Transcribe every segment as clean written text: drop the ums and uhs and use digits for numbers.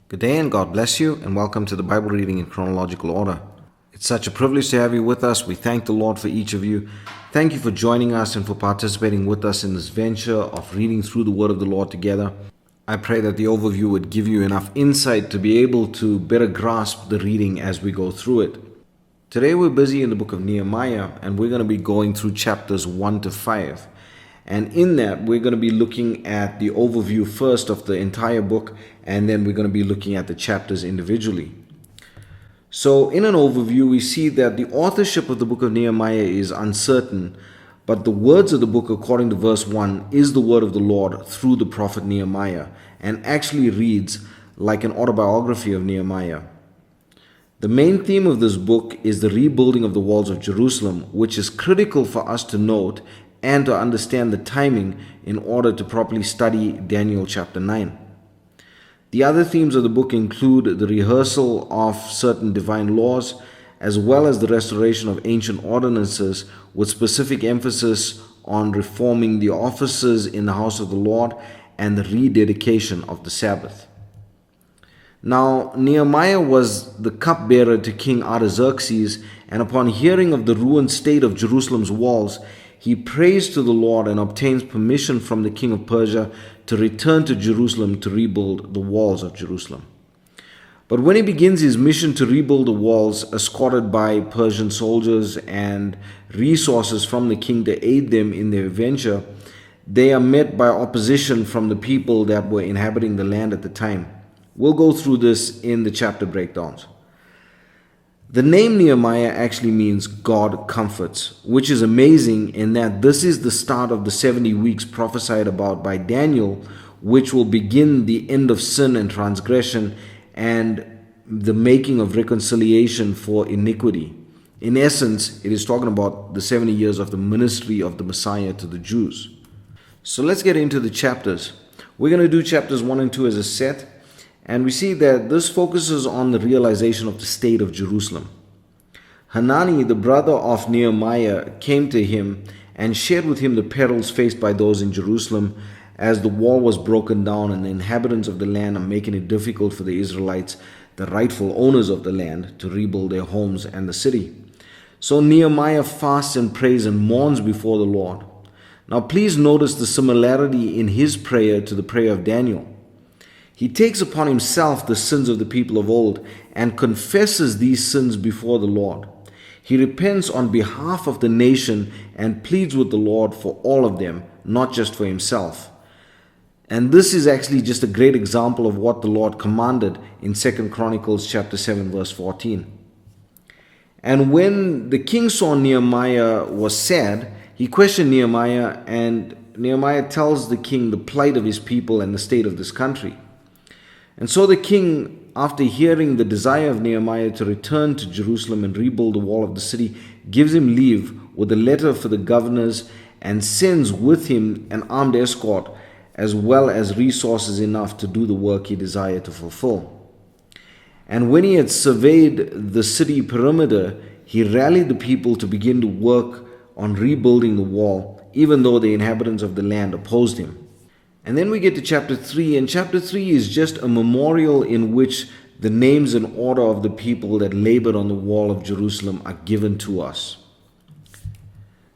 Good day and God bless you, and welcome to the Bible reading in chronological order. It's such a privilege to have you with us. We thank the Lord for each of you. Thank you for joining us and for participating with us in this venture of reading through the Word of the Lord together. I pray that the overview would give you enough insight to be able to better grasp the reading as we go through it. Today we're busy in the book of Nehemiah, and we're going to be going through chapters 1 to 5. And in that, we're going to be looking at the overview first of the entire book, and then we're going to be looking at the chapters individually. So in an overview, we see that the authorship of the book of Nehemiah is uncertain, but the words of the book, according to verse 1, is the word of the Lord through the prophet Nehemiah, and actually reads like an autobiography of Nehemiah. The main theme of this book is the rebuilding of the walls of Jerusalem, which is critical for us to note and to understand the timing in order to properly study Daniel chapter 9. The other themes of the book include the rehearsal of certain divine laws, as well as the restoration of ancient ordinances, with specific emphasis on reforming the offices in the house of the Lord and the rededication of the Sabbath. Now, Nehemiah was the cupbearer to King Artaxerxes, and upon hearing of the ruined state of Jerusalem's walls, he prays to the Lord and obtains permission from the king of Persia to return to Jerusalem to rebuild the walls of Jerusalem. But when he begins his mission to rebuild the walls, escorted by Persian soldiers and resources from the king to aid them in their venture, they are met by opposition from the people that were inhabiting the land at the time. We'll go through this in the chapter breakdowns. The name Nehemiah actually means God comforts, which is amazing in that this is the start of the 70 weeks prophesied about by Daniel, which will begin the end of sin and transgression and the making of reconciliation for iniquity. In essence, it is talking about the 70 years of the ministry of the Messiah to the Jews. So let's get into the chapters. We're going to do chapters 1 and 2 as a set. And we see that this focuses on the realization of the state of Jerusalem. Hanani, the brother of Nehemiah, came to him and shared with him the perils faced by those in Jerusalem as the wall was broken down and the inhabitants of the land are making it difficult for the Israelites, the rightful owners of the land, to rebuild their homes and the city. So Nehemiah fasts and prays and mourns before the Lord. Now please notice the similarity in his prayer to the prayer of Daniel. He takes upon himself the sins of the people of old and confesses these sins before the Lord. He repents on behalf of the nation and pleads with the Lord for all of them, not just for himself. And this is actually just a great example of what the Lord commanded in 2 Chronicles chapter 7 verse 14. And when the king saw Nehemiah was sad, he questioned Nehemiah, and Nehemiah tells the king the plight of his people and the state of this country. And so the king, after hearing the desire of Nehemiah to return to Jerusalem and rebuild the wall of the city, gives him leave with a letter for the governors and sends with him an armed escort as well as resources enough to do the work he desired to fulfill. And when he had surveyed the city perimeter, he rallied the people to begin to work on rebuilding the wall, even though the inhabitants of the land opposed him. And then we get to chapter 3, and chapter 3 is just a memorial in which the names and order of the people that labored on the wall of Jerusalem are given to us.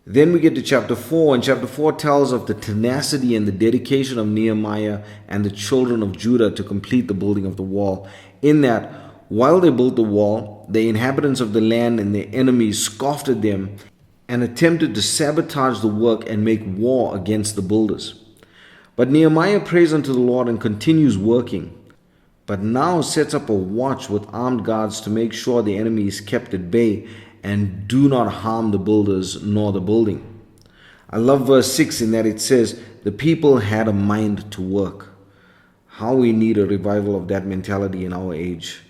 Then we get to chapter 4, and chapter 4 tells of the tenacity and the dedication of Nehemiah and the children of Judah to complete the building of the wall, in that while they built the wall, the inhabitants of the land and their enemies scoffed at them and attempted to sabotage the work and make war against the builders. But Nehemiah prays unto the Lord and continues working, but now sets up a watch with armed guards to make sure the enemy is kept at bay and do not harm the builders nor the building. I love verse 6 in that it says, the people had a mind to work. How we need a revival of that mentality in our age.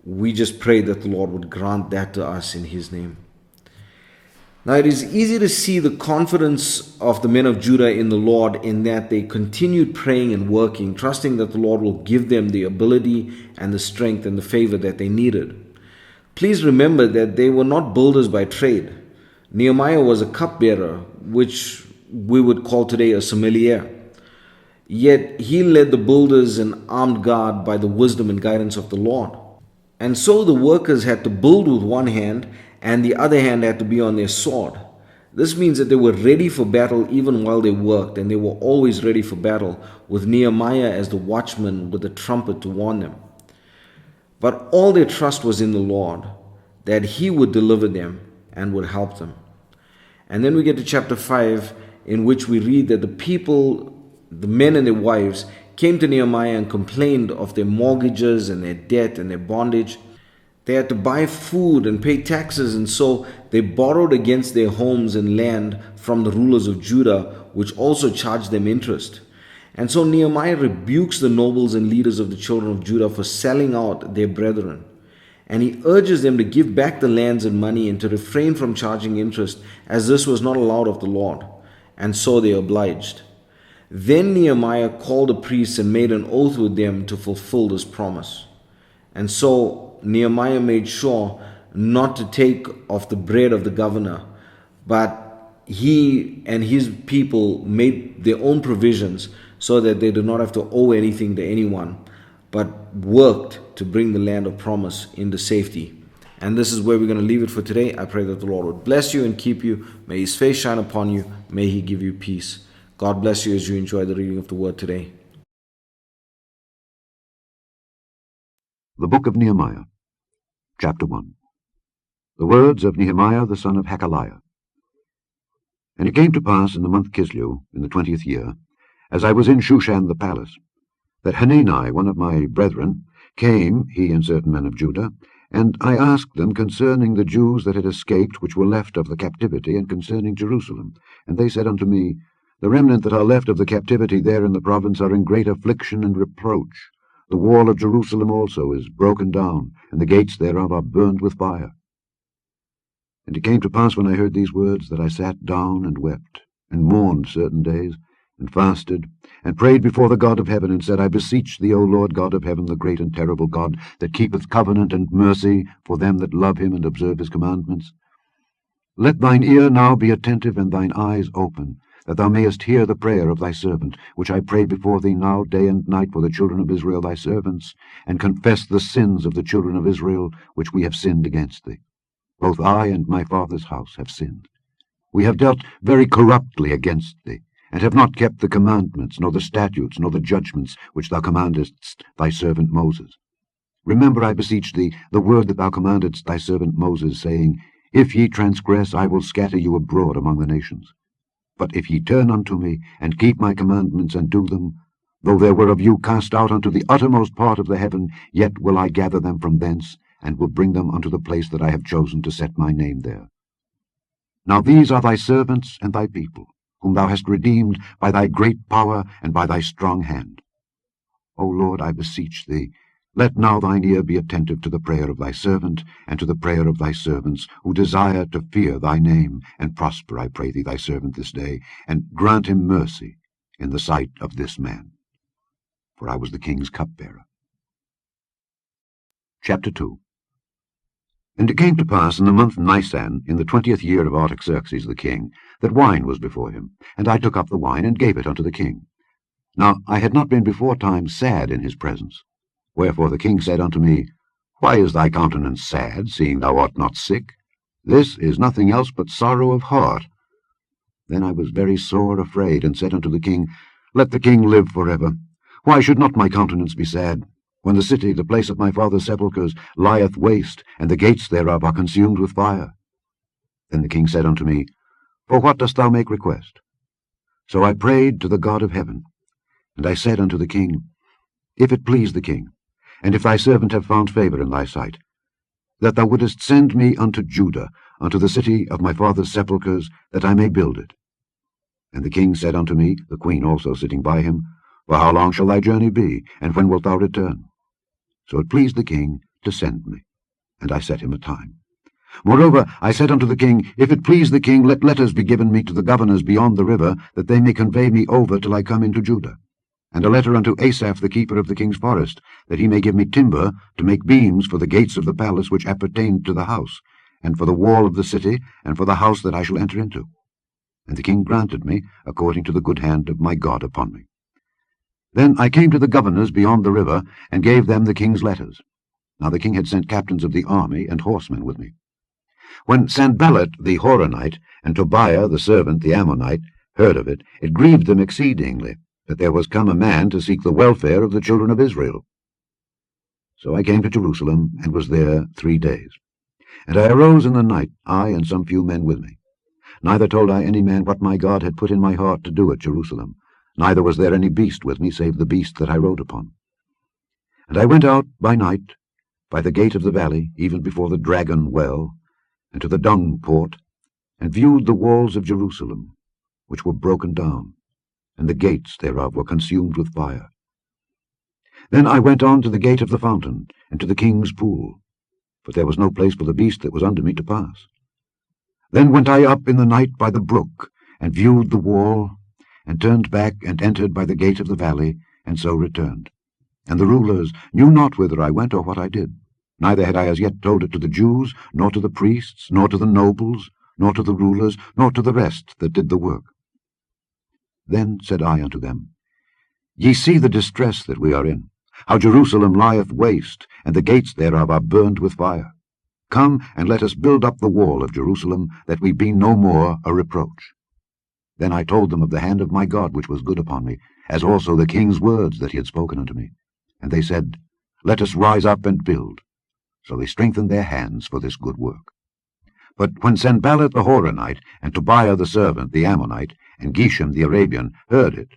We just pray that the Lord would grant that to us in His name. Now it is easy to see the confidence of the men of Judah in the Lord in that they continued praying and working, trusting that the Lord will give them the ability and the strength and the favor that they needed. Please remember that they were not builders by trade. Nehemiah was a cupbearer, which we would call today a sommelier. Yet he led the builders and armed guard by the wisdom and guidance of the Lord. And so the workers had to build with one hand, and the other hand had to be on their sword. This means that they were ready for battle even while they worked, and they were always ready for battle, with Nehemiah as the watchman with a trumpet to warn them. But all their trust was in the Lord, that he would deliver them and would help them. And then we get to chapter 5, in which we read that the people, the men and their wives, came to Nehemiah and complained of their mortgages and their debt and their bondage. They had to buy food and pay taxes, and so they borrowed against their homes and land from the rulers of Judah, which also charged them interest. And so Nehemiah rebukes the nobles and leaders of the children of Judah for selling out their brethren. And he urges them to give back the lands and money and to refrain from charging interest, as this was not allowed of the Lord. And so they obliged. Then Nehemiah called the priests and made an oath with them to fulfill this promise. And so Nehemiah made sure not to take of the bread of the governor, but he and his people made their own provisions so that they did not have to owe anything to anyone, but worked to bring the land of promise into safety. And this is where we're going to leave it for today. I pray that the Lord would bless you and keep you. May his face shine upon you. May he give you peace. God bless you as you enjoy the reading of the word today. The Book of Nehemiah, Chapter 1. The words of Nehemiah the son of Hakaliah. And it came to pass in the month Kislew, in the 20th year, as I was in Shushan the palace, that Hanani, one of my brethren, came, he and certain men of Judah, and I asked them concerning the Jews that had escaped, which were left of the captivity, and concerning Jerusalem. And they said unto me, The remnant that are left of the captivity there in the province are in great affliction and reproach. The wall of Jerusalem also is broken down, and the gates thereof are burned with fire. And it came to pass when I heard these words, that I sat down and wept, and mourned certain days, and fasted, and prayed before the God of heaven, and said, I beseech thee, O Lord God of heaven, the great and terrible God, that keepeth covenant and mercy for them that love him and observe his commandments. Let thine ear now be attentive, and thine eyes open, that thou mayest hear the prayer of thy servant, which I pray before thee now day and night for the children of Israel thy servants, and confess the sins of the children of Israel, which we have sinned against thee. Both I and my father's house have sinned. We have dealt very corruptly against thee, and have not kept the commandments, nor the statutes, nor the judgments, which thou commandedst thy servant Moses. Remember, I beseech thee, the word that thou commandedst thy servant Moses, saying, If ye transgress, I will scatter you abroad among the nations. But if ye turn unto me, and keep my commandments, and do them, though there were of you cast out unto the uttermost part of the heaven, yet will I gather them from thence, and will bring them unto the place that I have chosen to set my name there. Now these are thy servants and thy people, whom thou hast redeemed by thy great power and by thy strong hand. O Lord, I beseech thee, let now thine ear be attentive to the prayer of thy servant, and to the prayer of thy servants, who desire to fear thy name, and prosper, I pray thee, thy servant this day, and grant him mercy in the sight of this man. For I was the king's cupbearer. Chapter 2. And it came to pass in the month Nisan, in the 20th year of Artaxerxes the king, that wine was before him. And I took up the wine, and gave it unto the king. Now I had not been before time sad in his presence. Wherefore the king said unto me, Why is thy countenance sad, seeing thou art not sick? This is nothing else but sorrow of heart. Then I was very sore afraid, and said unto the king, Let the king live forever. Why should not my countenance be sad, when the city, the place of my father's sepulchres, lieth waste, and the gates thereof are consumed with fire? Then the king said unto me, For what dost thou make request? So I prayed to the God of heaven. And I said unto the king, If it please the king, and if thy servant have found favour in thy sight, that thou wouldest send me unto Judah, unto the city of my father's sepulchres, that I may build it. And the king said unto me, the queen also sitting by him, For how long shall thy journey be, and when wilt thou return? So it pleased the king to send me, and I set him a time. Moreover, I said unto the king, If it please the king, let letters be given me to the governors beyond the river, that they may convey me over till I come into Judah. And a letter unto Asaph the keeper of the king's forest, that he may give me timber to make beams for the gates of the palace which appertained to the house, and for the wall of the city, and for the house that I shall enter into. And the king granted me, according to the good hand of my God upon me. Then I came to the governors beyond the river, and gave them the king's letters. Now the king had sent captains of the army and horsemen with me. When Sanballat the Horonite, and Tobiah the servant the Ammonite, heard of it, it grieved them exceedingly, that there was come a man to seek the welfare of the children of Israel. So I came to Jerusalem, and was there 3 days. And I arose in the night, I and some few men with me. Neither told I any man what my God had put in my heart to do at Jerusalem, neither was there any beast with me, save the beast that I rode upon. And I went out by night, by the gate of the valley, even before the dragon well, and to the dung port, and viewed the walls of Jerusalem, which were broken down, and the gates thereof were consumed with fire. Then I went on to the gate of the fountain, and to the king's pool, but there was no place for the beast that was under me to pass. Then went I up in the night by the brook, and viewed the wall, and turned back, and entered by the gate of the valley, and so returned. And the rulers knew not whither I went or what I did. Neither had I as yet told it to the Jews, nor to the priests, nor to the nobles, nor to the rulers, nor to the rest that did the work. Then said I unto them, Ye see the distress that we are in, how Jerusalem lieth waste, and the gates thereof are burned with fire. Come, and let us build up the wall of Jerusalem, that we be no more a reproach. Then I told them of the hand of my God which was good upon me, as also the king's words that he had spoken unto me. And they said, Let us rise up and build. So they strengthened their hands for this good work. But when Sanballat the Horonite, and Tobiah the servant, the Ammonite, and Geshem the Arabian, heard it,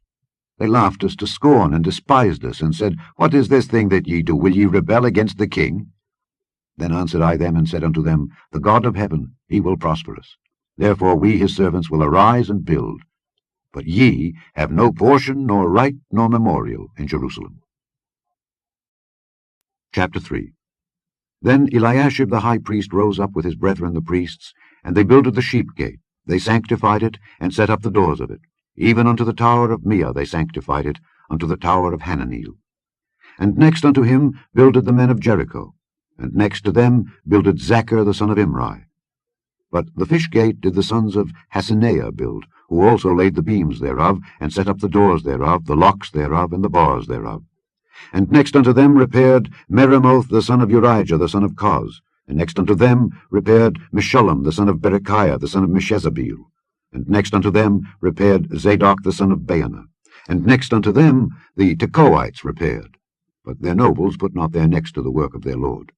they laughed us to scorn, and despised us, and said, What is this thing that ye do? Will ye rebel against the king? Then answered I them, and said unto them, The God of heaven, he will prosper us. Therefore we his servants will arise and build. But ye have no portion, nor right, nor memorial in Jerusalem. Chapter 3. Then Eliashib the high priest rose up with his brethren the priests, and they builded the sheep gate. They sanctified it, and set up the doors of it. Even unto the tower of Meah they sanctified it, unto the tower of Hananeel. And next unto him builded the men of Jericho, and next to them builded Zachar the son of Imri. But the fish gate did the sons of Hasenaah build, who also laid the beams thereof, and set up the doors thereof, the locks thereof, and the bars thereof. And next unto them repaired Meremoth the son of Urijah the son of Koz, and next unto them repaired Meshullam the son of Berechiah the son of Meshezabeel, and next unto them repaired Zadok the son of Baana, and next unto them the Tekoites repaired, but their nobles put not their necks to the work of their lord.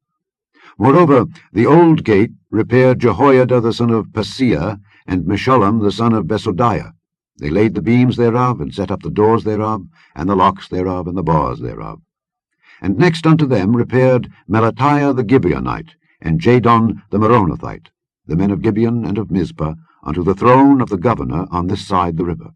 Moreover, the old gate repaired Jehoiada the son of Paseah, and Meshullam the son of Besodiah. They laid the beams thereof, and set up the doors thereof, and the locks thereof, and the bars thereof. And next unto them repaired Melatiah the Gibeonite, and Jadon the Meronothite, the men of Gibeon and of Mizpah, unto the throne of the governor on this side the river.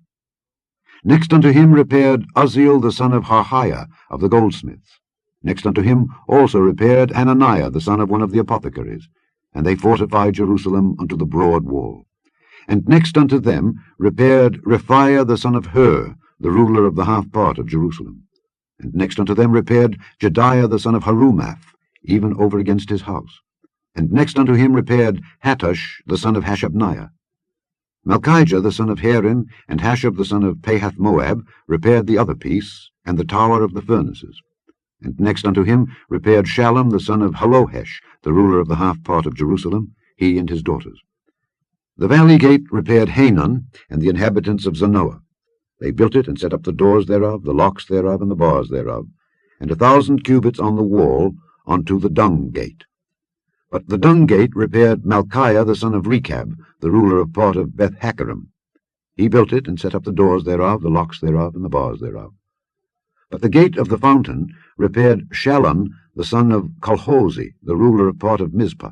Next unto him repaired Uzziel the son of Harhiah of the goldsmiths. Next unto him also repaired Hananiah the son of one of the apothecaries, and they fortified Jerusalem unto the broad wall. And next unto them repaired Rephaiah the son of Hur, the ruler of the half part of Jerusalem. And next unto them repaired Jediah the son of Harumath, even over against his house. And next unto him repaired Hattush the son of Hashabniah. Malchijah the son of Harim, and Hashab the son of Pahath-Moab, repaired the other piece, and the tower of the furnaces. And next unto him repaired Shallum the son of Halohesh, the ruler of the half part of Jerusalem, he and his daughters. The valley gate repaired Hanan, and the inhabitants of Zanoah. They built it, and set up the doors thereof, the locks thereof, and the bars thereof, and 1,000 cubits on the wall unto the dung gate. But the dung gate repaired Malchiah the son of Rechab, the ruler of part of Beth-Hakerem. He built it, and set up the doors thereof, the locks thereof, and the bars thereof. But the gate of the fountain repaired Shallum the son of Colhozi, the ruler of part of Mizpah.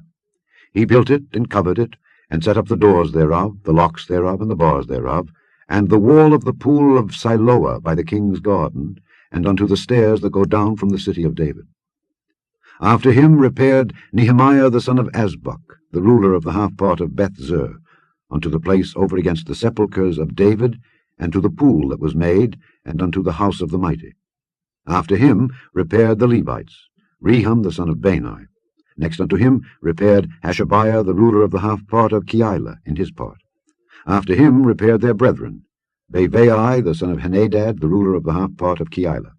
He built it, and covered it, and set up the doors thereof, the locks thereof, and the bars thereof, and the wall of the pool of Siloah by the king's garden, and unto the stairs that go down from the city of David. After him repaired Nehemiah the son of Azbuk, the ruler of the half part of Beth-zur, unto the place over against the sepulchres of David, and to the pool that was made, and unto the house of the mighty. After him repaired the Levites, Rehum the son of Bani. Next unto him repaired Hashabiah the ruler of the half part of Keilah in his part. After him repaired their brethren, Bavai the son of Henadad, the ruler of the half part of Keilah.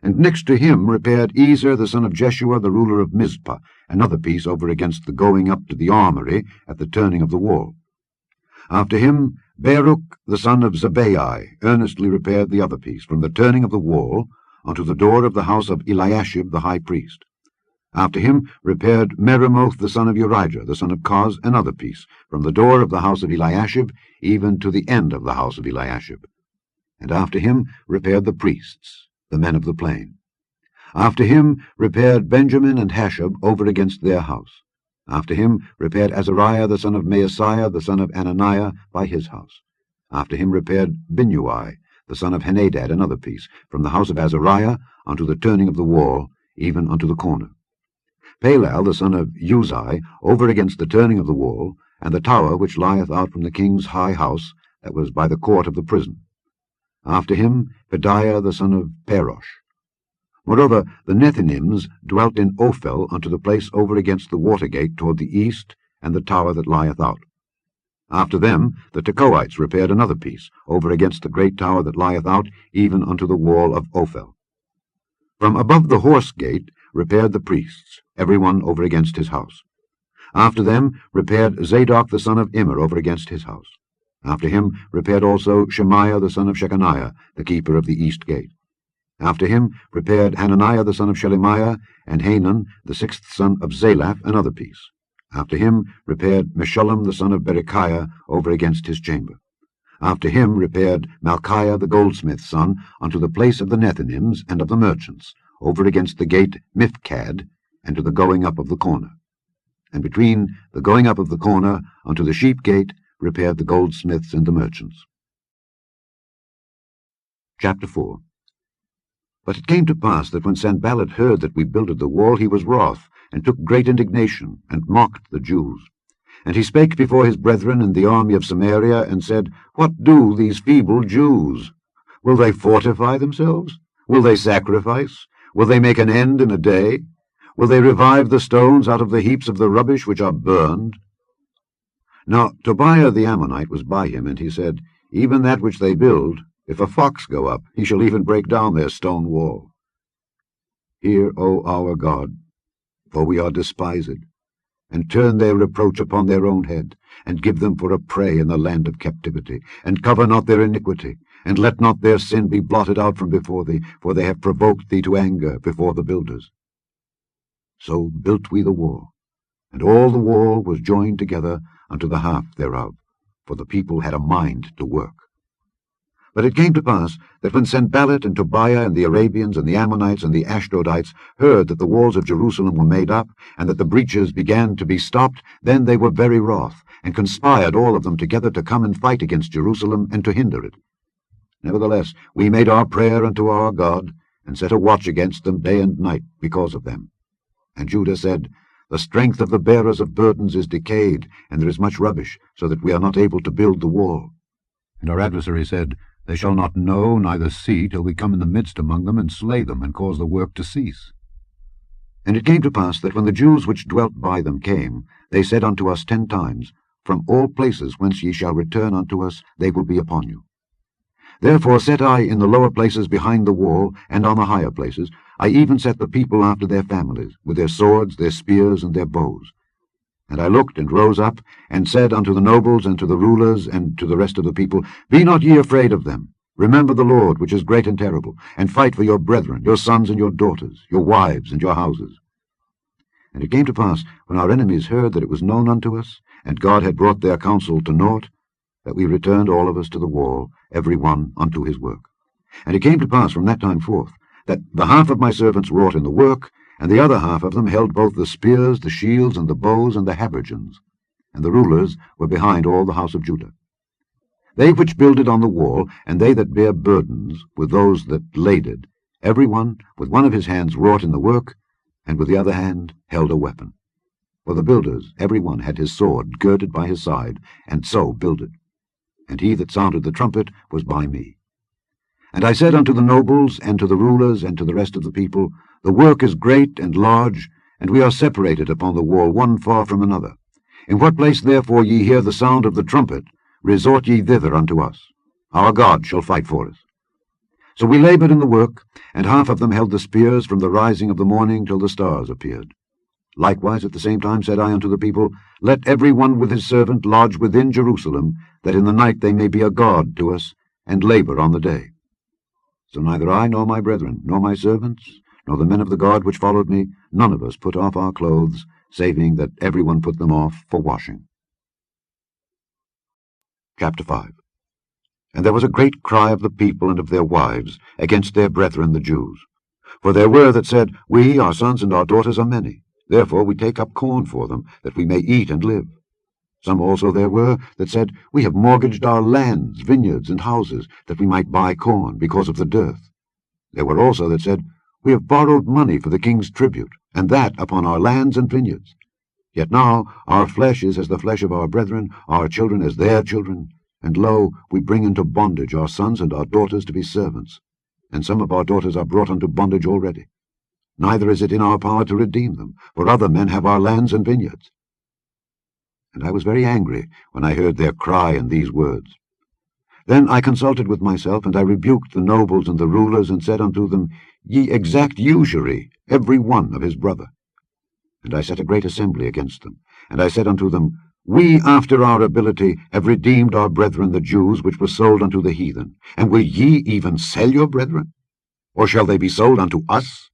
And next to him repaired Ezer the son of Jeshua, the ruler of Mizpah, another piece over against the going up to the armory at the turning of the wall. After him Baruch the son of Zabbai earnestly repaired the other piece, from the turning of the wall unto the door of the house of Eliashib the high priest. After him repaired Meremoth the son of Urijah, the son of Koz, another piece, from the door of the house of Eliashib even to the end of the house of Eliashib. And after him repaired the priests, the men of the plain. After him repaired Benjamin and Hashab over against their house. After him repaired Azariah the son of Maaseiah, the son of Ananiah, by his house. After him repaired Binnui, the son of Henadad, another piece, from the house of Azariah unto the turning of the wall, even unto the corner. Palal the son of Uzai over against the turning of the wall, and the tower which lieth out from the king's high house, that was by the court of the prison. After him Pedaiah the son of Parosh. Moreover, the Nethinims dwelt in Ophel unto the place over against the water gate toward the east, and the tower that lieth out. After them the Tekoites repaired another piece, over against the great tower that lieth out, even unto the wall of Ophel. From above the horse gate repaired the priests, every one over against his house. After them repaired Zadok the son of Immer over against his house. After him repaired also Shemaiah the son of Shechaniah, the keeper of the east gate. After him repaired Hananiah the son of Shelemiah, and Hanan the sixth son of Zalaph, another piece. After him repaired Meshullam the son of Berechiah over against his chamber. After him repaired Malchiah the goldsmith's son unto the place of the Nethinims and of the merchants, over against the gate Mifkad, and to the going up of the corner. And between the going up of the corner unto the sheep gate repaired the goldsmiths and the merchants. Chapter 4. But it came to pass that when Sanballat heard that we builded the wall, he was wroth, and took great indignation, and mocked the Jews. And he spake before his brethren in the army of Samaria, and said, What do these feeble Jews? Will they fortify themselves? Will they sacrifice? Will they make an end in a day? Will they revive the stones out of the heaps of the rubbish which are burned? Now Tobiah the Ammonite was by him, and he said, Even that which they build, if a fox go up, he shall even break down their stone wall. Hear, O our God, for we are despised, and turn their reproach upon their own head, and give them for a prey in the land of captivity, and cover not their iniquity, and let not their sin be blotted out from before thee, for they have provoked thee to anger before the builders. So built we the wall, and all the wall was joined together unto the half thereof, for the people had a mind to work. But it came to pass that when Sanballat and Tobiah and the Arabians and the Ammonites and the Ashdodites heard that the walls of Jerusalem were made up, and that the breaches began to be stopped, then they were very wroth, and conspired all of them together to come and fight against Jerusalem, and to hinder it. Nevertheless we made our prayer unto our God, and set a watch against them day and night because of them. And Judah said, The strength of the bearers of burdens is decayed, and there is much rubbish, so that we are not able to build the wall. And our adversary said, They shall not know, neither see, till we come in the midst among them, and slay them, and cause the work to cease. And it came to pass that when the Jews which dwelt by them came, they said unto us 10 times, From all places whence ye shall return unto us, they will be upon you. Therefore set I in the lower places behind the wall, and on the higher places, I even set the people after their families, with their swords, their spears, and their bows. And I looked and rose up, and said unto the nobles, and to the rulers, and to the rest of the people, Be not ye afraid of them. Remember the Lord, which is great and terrible, and fight for your brethren, your sons and your daughters, your wives and your houses. And it came to pass, when our enemies heard that it was known unto us, and God had brought their counsel to naught, that we returned all of us to the wall, every one unto his work. And it came to pass from that time forth, that the half of my servants wrought in the work, and the other half of them held both the spears, the shields, and the bows, and the habergeons. And the rulers were behind all the house of Judah. They which builded on the wall, and they that bare burdens, with those that laded, every one with one of his hands wrought in the work, and with the other hand held a weapon. For the builders, every one had his sword girded by his side, and so builded. And he that sounded the trumpet was by me. And I said unto the nobles, and to the rulers, and to the rest of the people, The work is great and large, and we are separated upon the wall one far from another. In what place therefore ye hear the sound of the trumpet, resort ye thither unto us. Our God shall fight for us. So we labored in the work, and half of them held the spears from the rising of the morning till the stars appeared. Likewise at the same time said I unto the people, Let every one with his servant lodge within Jerusalem, that in the night they may be a guard to us, and labor on the day. So neither I nor my brethren, nor my servants, nor the men of the guard which followed me, none of us put off our clothes, saving that every one put them off for washing. Chapter 5. And there was a great cry of the people and of their wives against their brethren the Jews. For there were that said, We, our sons and our daughters, are many. Therefore we take up corn for them, that we may eat and live. Some also there were that said, We have mortgaged our lands, vineyards, and houses, that we might buy corn, because of the dearth. There were also that said, We have borrowed money for the king's tribute, and that upon our lands and vineyards. Yet now our flesh is as the flesh of our brethren, our children as their children. And lo, we bring into bondage our sons and our daughters to be servants. And some of our daughters are brought unto bondage already. Neither is it in our power to redeem them, for other men have our lands and vineyards. And I was very angry when I heard their cry and these words. Then I consulted with myself, and I rebuked the nobles and the rulers, and said unto them, Ye exact usury, every one of his brother. And I set a great assembly against them. And I said unto them, We after our ability have redeemed our brethren the Jews, which were sold unto the heathen. And will ye even sell your brethren? Or shall they be sold unto us?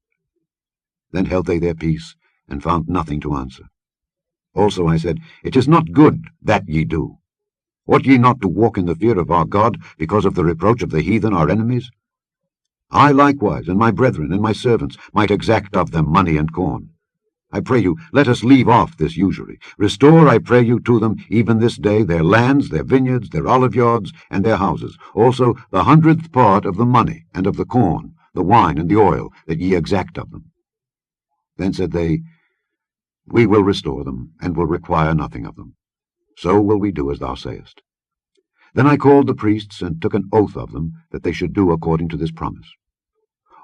Then held they their peace, and found nothing to answer. Also I said, It is not good that ye do. Ought ye not to walk in the fear of our God, because of the reproach of the heathen our enemies? I likewise, and my brethren, and my servants, might exact of them money and corn. I pray you, let us leave off this usury. Restore, I pray you, to them, even this day, their lands, their vineyards, their oliveyards, and their houses, also the 100th part of the money, and of the corn, the wine, and the oil, that ye exact of them. Then said they, We will restore them, and will require nothing of them. So will we do as thou sayest. Then I called the priests, and took an oath of them, that they should do according to this promise.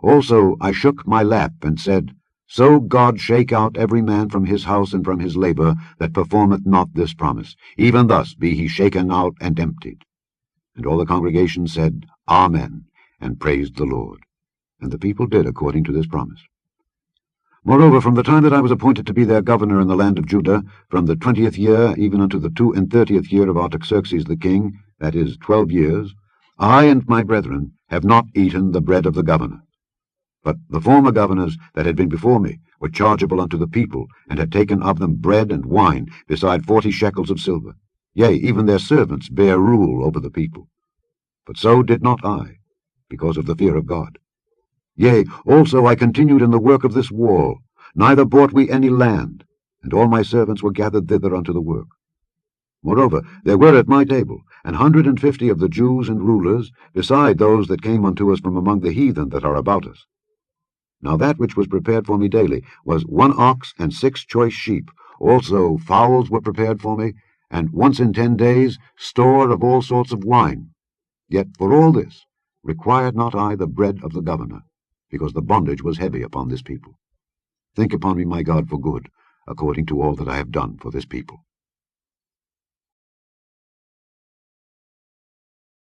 Also I shook my lap, and said, So God shake out every man from his house and from his labour, that performeth not this promise. Even thus be he shaken out and emptied. And all the congregation said, Amen, and praised the Lord. And the people did according to this promise. Moreover, from the time that I was appointed to be their governor in the land of Judah, from the 20th year even unto the 32nd year of Artaxerxes the king, that is 12 years, I and my brethren have not eaten the bread of the governor. But the former governors that had been before me were chargeable unto the people, and had taken of them bread and wine, beside 40 shekels of silver. Yea, even their servants bare rule over the people. But so did not I, because of the fear of God. Yea, also I continued in the work of this wall, neither bought we any land, and all my servants were gathered thither unto the work. Moreover, there were at my table 150 of the Jews and rulers, beside those that came unto us from among the heathen that are about us. Now that which was prepared for me daily was 1 ox and 6 choice sheep. Also fowls were prepared for me, and once in 10 days store of all sorts of wine. Yet for all this required not I the bread of the governor, because the bondage was heavy upon this people. Think upon me, my God, for good, according to all that I have done for this people.